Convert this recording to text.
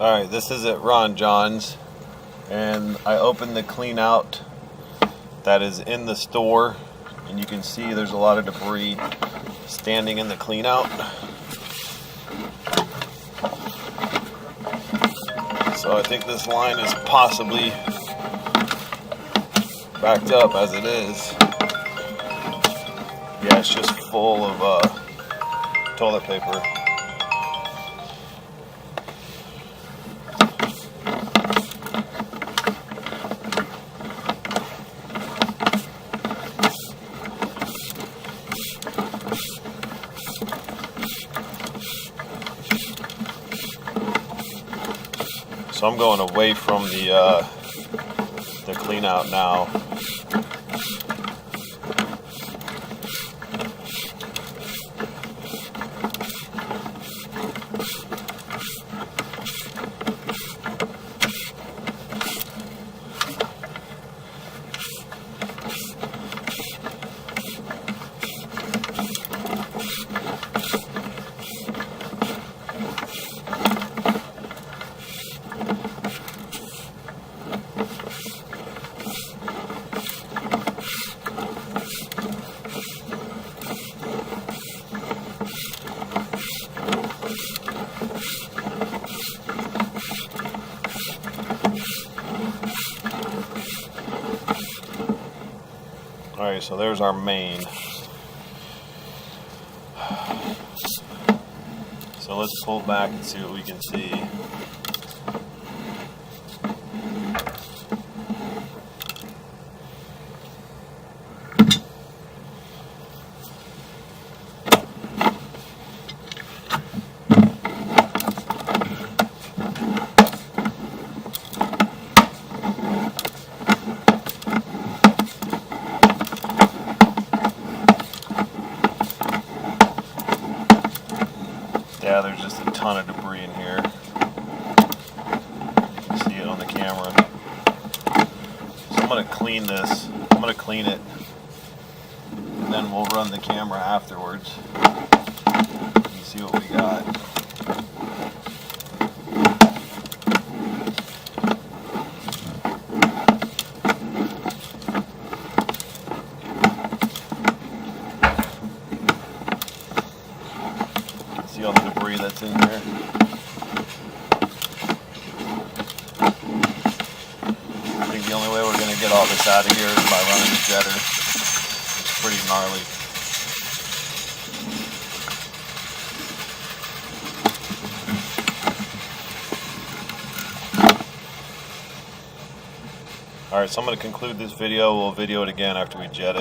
Alright, this is at Ron John's, and I opened the clean out that is in the store, and you can see there's a lot of debris standing in the clean out. So I think this line is possibly backed up as it is. Yeah, it's just full of toilet paper. So I'm going away from the clean out now. Alright, so there's our main. So let's pull back and see what we can see. Yeah, there's just a ton of debris in here. You can see it on the camera. So I'm going to clean this. I'm going to clean it, and then we'll run the camera afterwards. You can see what we got. See all the debris that's in here. I think the only way we're going to get all this out of here is by running the jetter. It's pretty gnarly. Alright, so I'm going to conclude this video. We'll video it again after we jet it.